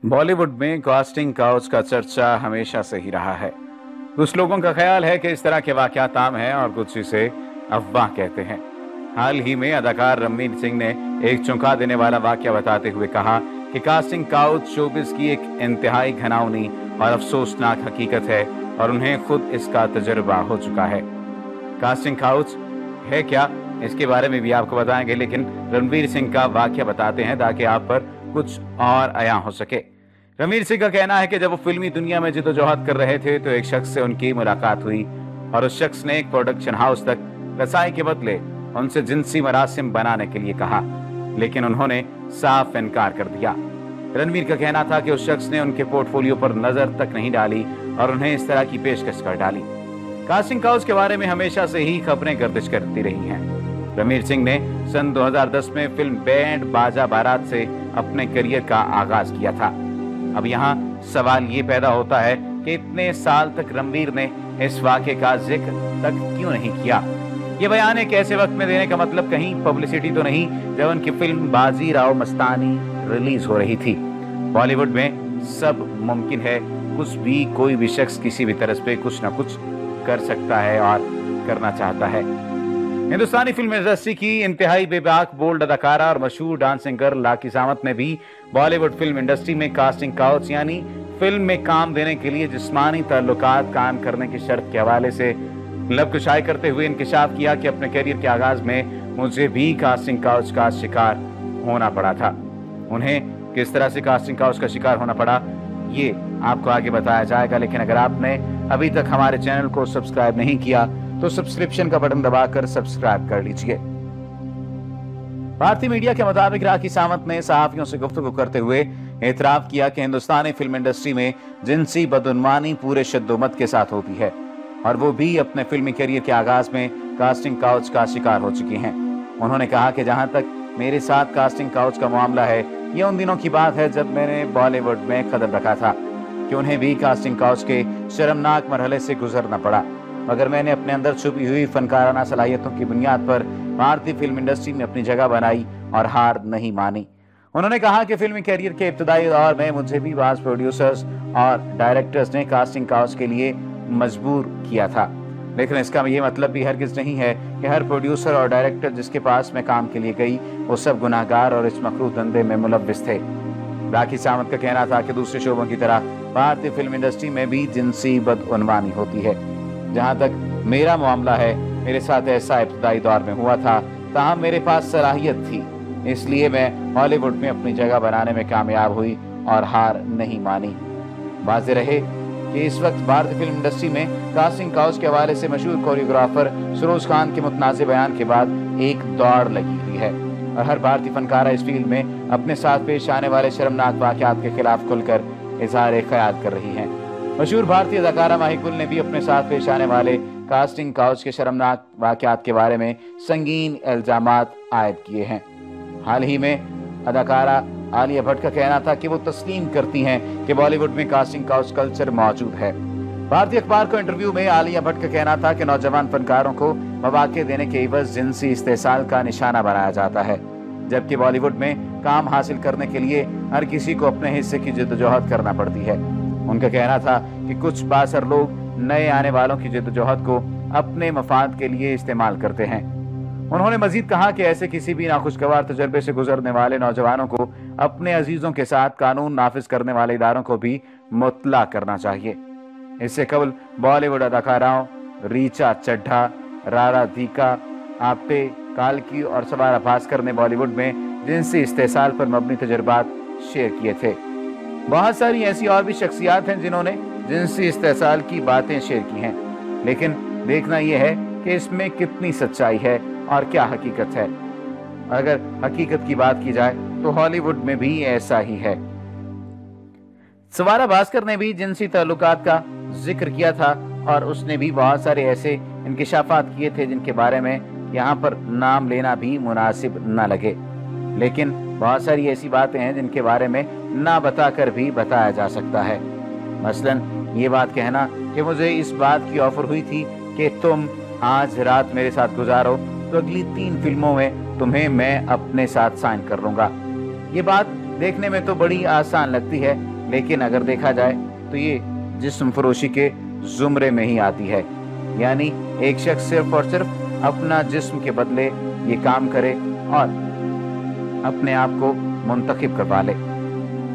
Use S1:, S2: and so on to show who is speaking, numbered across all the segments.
S1: बॉलीवुड में casting couch का चर्चा हमेशा से ही रहा है। कुछ लोगों का ख्याल है कि इस तरह के वाकयात आम हैं और कुछ इसे अफवाह कहते हैं। हाल ही में अदाकार रणवीर सिंह ने एक चौंका देने वाला वाकया बताते हुए कहा कि कास्टिंग काउच शोबिज़ की एक इंतहाई घिनौनी और अफसोसनाक हकीकत है और उन्हें खुद इसका तजुर्बा हो चुका है। कास्टिंग काउच है क्या, इसके बारे में भी आपको बताएंगे, लेकिन रणवीर सिंह का वाकया बताते हैं ताकि आप पर कुछ और आया हो सके। रणवीर सिंह का कहना है कि जब वो फिल्मी दुनिया में जिद्दोजहद कर रहे थे तो एक शख्स से उनकी मुलाकात हुई और उस शख्स ने एक प्रोडक्शन हाउस तक रसाई के बदले उनसे जिनसी मरासिम बनाने के लिए कहा, लेकिन उन्होंने साफ इनकार कर दिया। रणवीर का कहना था कि उस शख्स ने उनके पोर्टफोलियो पर नजर तक नहीं डाली और उन्हें इस तरह की पेशकश कर डाली। कास्टिंग काउच के बारे में हमेशा से ही खबरें गर्दिश करती रही हैं। रणवीर सिंह ने सन 2010 में फिल्म बैंड बाजा बारात से अपने करियर का आगाज किया था। अब यहाँ सवाल ये पैदा होता है कि इतने साल तक रणवीर ने इस वाक़े का जिक्र तक क्यों नहीं किया। ये बयान एक ऐसे वक्त में देने का मतलब कहीं पब्लिसिटी तो नहीं जब उनकी फिल्म बाजीराव मस्तानी रिलीज हो रही थी। बॉलीवुड में सब मुमकिन है, कोई भी शख्स किसी भी तरह पे कुछ ना कुछ कर सकता है और करना चाहता है। हिंदुस्तानी फिल्म इंडस्ट्री की इंतहाई बेबाक बोल्ड अदाकारा और मशहूर डांसिंग गर्ल लाकी सावंत ने भी बॉलीवुड फिल्म इंडस्ट्री में कास्टिंग काउच यानी फिल्म में काम देने के लिए जिस्मानी ताल्लुकात कायम करने की शर्त के हवाले से लबकुशाई करते हुए इंकिशाफ किया कि अपने करियर के आगाज में मुझे भी कास्टिंग काउच का शिकार होना पड़ा था। उन्हें किस तरह से कास्टिंग काउच का शिकार होना पड़ा ये आपको आगे बताया जाएगा, लेकिन अगर आपने अभी तक हमारे चैनल को सब्सक्राइब नहीं किया तो सब्सक्रिप्शन का बटन दबाकर सब्सक्राइब कर लीजिए। भारतीय मीडिया के मुताबिक राखी सावंत ने सहाफियों से गुफ्तगू करते हुए एतराफ किया कि हिंदुस्तानी फिल्म इंडस्ट्री में जिनसी बदउनवानी पूरे शिद्दोमत के साथ होती है और वो भी अपने फिल्मी करियर के आगाज में कास्टिंग काउच का शिकार हो चुकी हैं। उन्होंने कहा कि जहां तक मेरे साथ कास्टिंग काउच का मामला है, ये उन दिनों की बात है जब मैंने बॉलीवुड में कदम रखा था कि उन्हें भी कास्टिंग काउच के शर्मनाक मरहले से गुजरना पड़ा, मगर मैंने अपने अंदर छुपी हुई फनकाराना सलाहियतों की बुनियाद पर भारतीय फिल्म इंडस्ट्री में अपनी जगह बनाई और हार नहीं मानी। उन्होंने कहा कि फिल्मी कैरियर के इब्तदाई दौर में मुझे भी बाज़ प्रोड्यूसर्स और डायरेक्टर्स ने कास्टिंग काउच के लिए मजबूर किया था, लेकिन इसका ये मतलब भी हरगिज नहीं है कि हर प्रोड्यूसर और डायरेक्टर जिसके पास मैं काम के लिए गई वो सब गुनाहगार और इस मकरूह धंधे में मुलव्विस थे। राखी सावंत का कहना था कि दूसरे शोबों की तरह भारतीय फिल्म इंडस्ट्री में भी जिनसी बदउनवानी होती है। जहां तक मेरा मामला है, मेरे साथ ऐसा इब्तदाई दौर में हुआ था, ताहम मेरे पास सलाहियत थी, इसलिए मैं हॉलीवुड में अपनी जगह बनाने में कामयाब हुई और हार नहीं मानी। वाज़े रहे कि इस वक्त भारतीय फिल्म इंडस्ट्री में कास्टिंग काउच के हवाले से मशहूर कोरियोग्राफर सरोज खान के मुतनाज़े बयान के बाद एक दौड़ लगी हुई है और हर भारतीय फनकारा इस फील्ड में अपने साथ पेश आने वाले शर्मनाक वाक़यात के खिलाफ खुलकर इज़हार ख्याल कर रही हैं। मशहूर भारतीय अदाकारा माही गुल ने भी अपने साथ पेश आने वाले कास्टिंग काउच के शर्मनाक वाक़यात के बारे में संगीन इल्जामात आयद किए हैं। हाल ही में अदाकारा आलिया भट्ट का कहना था कि वो तस्लीम करती हैं कि बॉलीवुड में कास्टिंग काउच कल्चर मौजूद है। भारतीय अखबार को इंटरव्यू में आलिया भट्ट का कहना था कि नौजवान फनकारों को मौके देने के एवज जिनसी इस्तेसाल का निशाना बनाया जाता है, जबकि बॉलीवुड में काम हासिल करने के लिए हर किसी को अपने हिस्से की जिद्दोजहद करना पड़ती है। उनका कहना था कि कुछ बासर लोग नए आने वालों की जिद्दोजहद को अपने मफाद के लिए इस्तेमाल करते हैं। उन्होंने मजीद कहा कि ऐसे किसी भी नाखुशगवार तजर्बे से गुजरने वाले नौजवानों को अपने अजीजों के साथ कानून नाफिज करने वाले इदारों को भी मुतला करना चाहिए। इससे कबल बॉलीवुड अदाकाराओं रीचा चड्ढा, राधिका आप्टे, काल्की और सवारा भास्कर ने बॉलीवुड में जिनसी इस्तेसाल पर मबनी तजुर्बात शेयर किए थे। बहुत सारी ऐसी और भी शख्सियात हैं जिन्होंने जिनसी इस्तेसाल की बातें शेयर की हैं, लेकिन देखना यह है कि इसमें कितनी सच्चाई है और क्या हकीकत है। अगर हकीकत की बात की जाए तो हॉलीवुड में भी ऐसा ही है। सवारा भास्कर ने भी जिनसी ताल्लुकात का जिक्र किया था और उसने भी बहुत सारे ऐसे इंकिशाफात किए थे जिनके बारे में यहाँ पर नाम लेना भी मुनासिब न लगे, लेकिन बहुत सारी ऐसी बातें हैं जिनके बारे में ना बताकर भी बताया जा सकता है। मसलन ये बात कहना कि मुझे इस बात की ऑफर हुई थी कि तुम आज रात मेरे साथ गुजारो तो अगली 3 फिल्मों में तुम्हें मैं अपने साथ साइन कर लूंगा। ये बात देखने में तो बड़ी आसान लगती है, लेकिन अगर देखा जाए तो ये जिस्म फरोशी के जुमरे में ही आती है। यानी एक शख्स सिर्फ और सिर्फ अपना जिस्म के बदले ये काम करे और अपने आप को मुंतखब करवा ले।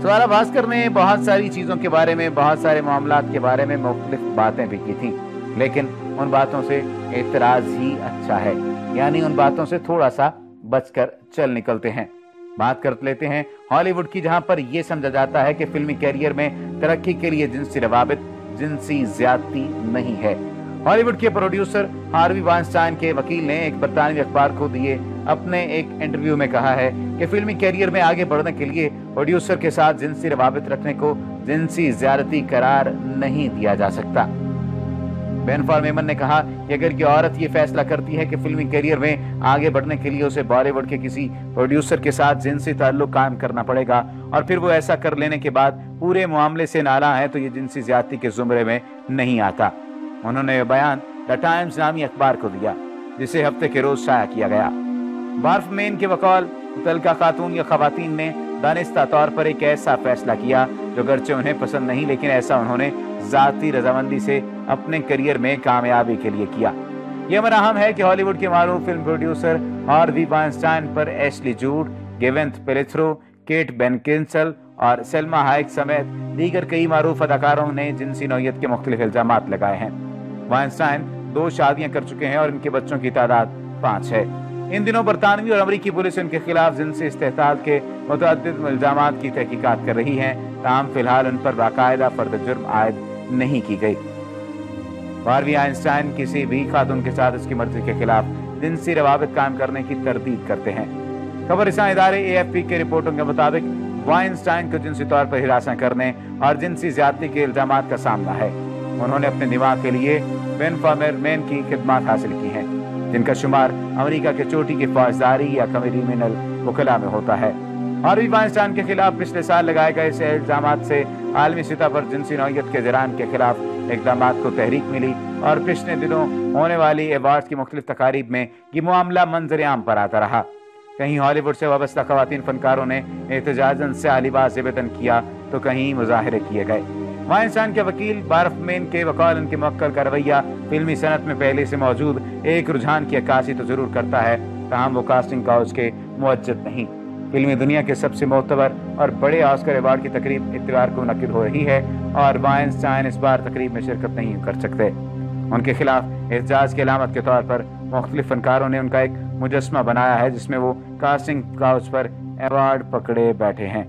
S1: सवारा भास्कर ने बहुत सारी चीज़ों के बारे में, बहुत सारे मामलात के बारे में मुख्तलिफ बातें भी की थी, लेकिन उन बातों से एतराज़ ही अच्छा है। यानी उन बातों से थोड़ा सा बचकर चल निकलते हैं। बात कर लेते हैं हॉलीवुड की, जहां पर यह समझा जाता है कि फिल्मी कैरियर में तरक्की के लिए जिनसी रवाबित, जिनसी ज्यादती नहीं है। हॉलीवुड के प्रोड्यूसर हार्वी वाइनस्टाइन के वकील ने एक बरतानवी अखबार को दिए अपने एक इंटरव्यू में कहा है कि फिल्मी कैरियर में आगे बढ़ने के लिए प्रोड्यूसर के साथ जिनसी रवाबित रखने को जिनसी ज्यादती करार नहीं दिया जा सकता। बेन फॉर मेमन ने कहा कि अगर कोई औरत ये फैसला करती है कि फिल्मी करियर में आगे बढ़ने के लिए उसे बॉलीवुड के किसी प्रोड्यूसर के साथ जिनसी ताल्लुक कायम करना पड़ेगा और फिर वो ऐसा कर लेने के बाद पूरे मामले से नाला है, तो ये जिनसी ज्यादती के जुमरे में नहीं आता। उन्होंने ये बयान द टाइम्स नामी अखबार को दिया, जिसे हफ्ते के रोज शाया किया गया। बार्फ मेन के वकाल मुतल्लिका खातून या खवातीन ने दानिस्ता तौर पर एक ऐसा फैसला किया जो गरचे उन्हें पसंद नहीं, लेकिन ऐसा उन्होंने जाती रजामंदी से अपने करियर में कामयाबी के लिए किया। यह मराहम है कि हॉलीवुड के मारूफ फिल्म प्रोड्यूसर हार्वी वाइनस्टाइन पर एशली जूड, गेवेंथ पेलेथ्रो, केट बेनकिंसल और सेल्मा हाइक समेत दीगर कई मारूफ अदाकारों ने जिनसी नौयत के मुख्तलिफ इल्जामात लगाए हैं। वाइनस्टाइन 2 शादियां कर चुके हैं और इनके बच्चों की तादाद 5 है। इन दिनों बरतानवी और अमरीकी पुलिस इनके खिलाफ जिनसी इस्तेहसाल के मुतअद्दिद इल्जामात की तहकीकात कर रही है, ताहम फिलहाल उन पर बाकायदा फर्द जुर्म आयद नहीं की गई। हार्वी वाइनस्टाइन किसी भी खातून के साथ उसकी मर्जी के खिलाफ जिनसी रवाबित कायम करने की तरदीद करते हैं। खबरसां इदारे AFP के रिपोर्टों के मुताबिक वाइनस्टाइन को जिनसी तौर पर हिरासत करने और जिनसी ज्यादती के इल्जामात का सामना है। उन्होंने अपने दिमाग के लिए बेन फॉर मेमन की खिदमत हासिल की हैं, जिनका शुमार अमेरिका के चोटी के फौजदारी या क्रिमिनल वकला में होता है। हार्वी वाइनस्टाइन के खिलाफ पिछले साल लगाए गए इस इल्जामात से आलमी सतह पर जिनसी नौयत के जराइम के खिलाफ इक़दामात को तहरीक मिली और पिछले दिनों होने वाली अवार्ड्स की मुख्तलिफ तकारीब में ये मामला मंजर आम पर आता रहा। कहीं हॉलीवुड से वाबस्ता खवातीन फनकारों ने एहतजाजन से लिबास ज़ेबतन किया, तो कहीं मुजाहिरे किए गए। वाइनस्टाइन के वकील बार्फ मेन के वकाल उनके मुवक्किल का रवैया फिल्मी सनत में पहले से मौजूद एक रुझान की अक्कासी तो जरूर करता है, ताहम वो कास्टिंग काउच के मुअज्जद नहीं। फिल्मी दुनिया के सबसे मोतबर और बड़े ऑस्कर अवार्ड की तकरीब इत्तिवार को मुनक्किद हो रही है और वाइनस्टाइन इस बार तकरीब में शिरकत नहीं कर सकते। उनके खिलाफ एहतजाज की अलामत के तौर पर मुख्तलिफ फनकारों ने उनका एक मुजस्मा बनाया है, जिसमें वो कास्टिंग काउच पर अवार्ड पकड़े बैठे हैं।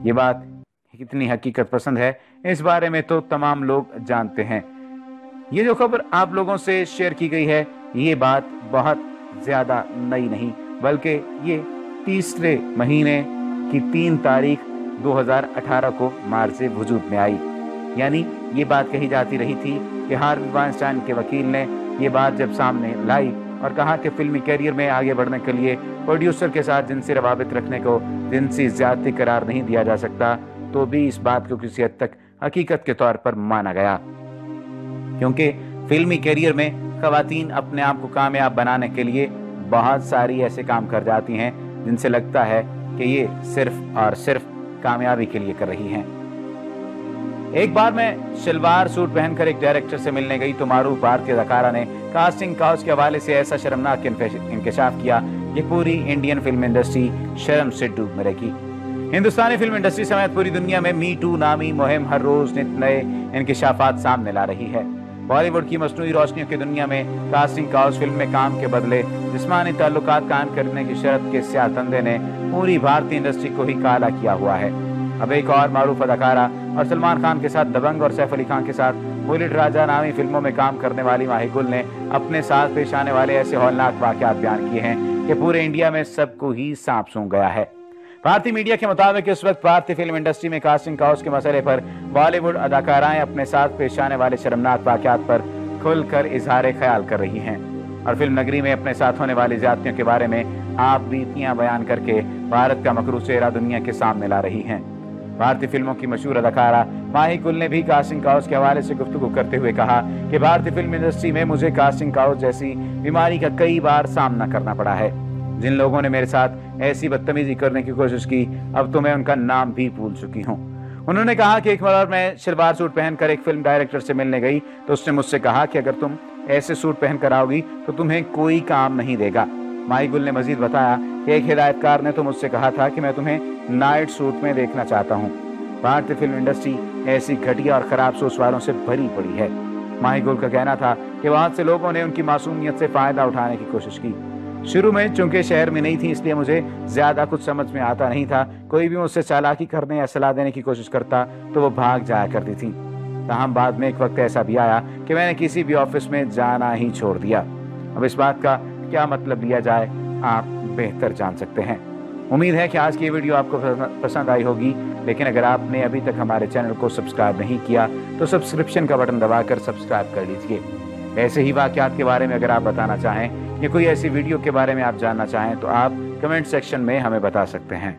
S1: ये बात कितनी हकीकत पसंद है, इस बारे में तो तमाम लोग जानते हैं। ये जो खबर आप लोगों से शेयर की गई है, ये बात बहुत ज्यादा नई नहीं, बल्कि ये तीसरे महीने की 3 तारीख 2018 को मार्च वजूद में आई। यानी ये बात कही जाती रही थी कि हार्वी वाइनस्टाइन के वकील ने ये बात जब सामने लाई और कहा कि फिल्मी कैरियर में आगे बढ़ने के लिए प्रोड्यूसर के साथ जिनसी रवाबित रखने को जिनसी ज्यादती करार नहीं दिया जा सकता, तो भी इस बात को किसी हद तक हकीकत के तौर पर माना गया, क्योंकि फिल्मी कैरियर में खवातीन अपने आप को कामयाब बनाने के लिए बहुत सारी ऐसे काम कर जाती हैं जिनसे लगता है कि ये सिर्फ और सिर्फ कामयाबी के लिए कर रही हैं। एक बार मैं शलवार सूट पहनकर एक डायरेक्टर से मिलने गई तो मारूफ भारतीय अदाकारा ने कास्टिंग काउच के हवाले से ऐसा शर्मनाक इंकशाफ किया कि पूरी इंडियन फिल्म इंडस्ट्री शर्म से डूब मरेगी। हिंदुस्तानी फिल्म इंडस्ट्री समेत पूरी दुनिया में मी टू नामी मुहिम हर रोज नित नए इंकशाफात सामने ला रही है। बॉलीवुड की मसनूई रोशनियों की दुनिया में कास्टिंग काउच फिल्म में काम के बदले जिस्मानी ताल्लुकात कायम करने की शर्त के स्याह धंधे ने पूरी भारतीय इंडस्ट्री को ही काला किया हुआ है। अब एक और मारूफ अदाकारा और सलमान खान के साथ दबंग और सैफ अली खान के साथ बुलेट राजा नामी फिल्मों में काम करने वाली माही गुल ने अपने साथ पेश आने वाले ऐसे हौलनाक वाकयात बयान किए हैं कि पूरे इंडिया में सबको ही सांप सूंघ गया है। भारतीय मीडिया के मुताबिक इस वक्त भारतीय फिल्म इंडस्ट्री में कास्टिंग काउच के मसले पर बॉलीवुड अदाकाराएं अपने साथ पेश आने वाले शर्मनाक वाकयात पर खुलकर इजहार ख्याल कर रही हैं और फिल्म नगरी में अपने साथ होने वाली ज्यादतियों के बारे में आप बीतियां बयान करके भारत का मकरू चेहरा दुनिया के सामने ला रही हैं। भारतीय फिल्मों की मशहूर अदाकारा माही गुल ने भी कास्टिंग काउच के हवाले से गुफ्तगू करते हुए कहा कि भारतीय फिल्म इंडस्ट्री में मुझे कास्टिंग काउच जैसी बीमारी का कई बार सामना करना पड़ा है। जिन लोगों ने मेरे साथ ऐसी बदतमीजी करने की कोशिश की, अब तो मैं उनका नाम भी भूल चुकी हूँ। انہوں نے کہا کہ ایک بار میں شلوار سوٹ پہن کر ایک فلم ڈائریکٹر سے ملنے گئی تو اس نے مجھ سے کہا کہ اگر تم ایسے سوٹ پہن کر آؤ گی تو تمہیں کوئی کام نہیں دے گا۔ ماہی گل نے مزید بتایا کہ ایک ہدایتکار نے تو مجھ سے کہا تھا کہ میں تمہیں نائٹ سوٹ میں دیکھنا چاہتا ہوں۔ بھارتی فلم انڈسٹری ایسی گھٹیا اور خراب سوچ والوں سے بھری پڑی ہے۔ ماہی گل کا کہنا تھا کہ وہاں سے لوگوں نے ان کی معصومیت سے فائدہ اٹھانے کی کوشش کی۔ شروع میں چونکہ شہر میں نہیں تھی اس لیے مجھے زیادہ کچھ سمجھ میں آتا نہیں تھا، کوئی بھی مجھ سے چالاکی کرنے یا صلاح دینے کی کوشش کرتا تو وہ بھاگ جایا کرتی تھی۔ تاہم بعد میں ایک وقت ایسا بھی آیا کہ میں نے کسی بھی آفس میں جانا ہی چھوڑ دیا۔ اب اس بات کا کیا مطلب لیا جائے آپ بہتر جان سکتے ہیں۔ امید ہے کہ آج کی یہ ویڈیو آپ کو پسند آئی ہوگی، لیکن اگر آپ نے ابھی تک ہمارے چینل کو سبسکرائب نہیں کیا تو سبسکرپشن کا بٹن دبا کر سبسکرائب کر لیجئے۔ ایسے ہی واقعات کے بارے میں اگر آپ بتانا چاہیں یا کوئی ایسی ویڈیو کے بارے میں آپ جاننا چاہیں تو آپ کمنٹ سیکشن میں ہمیں بتا سکتے ہیں۔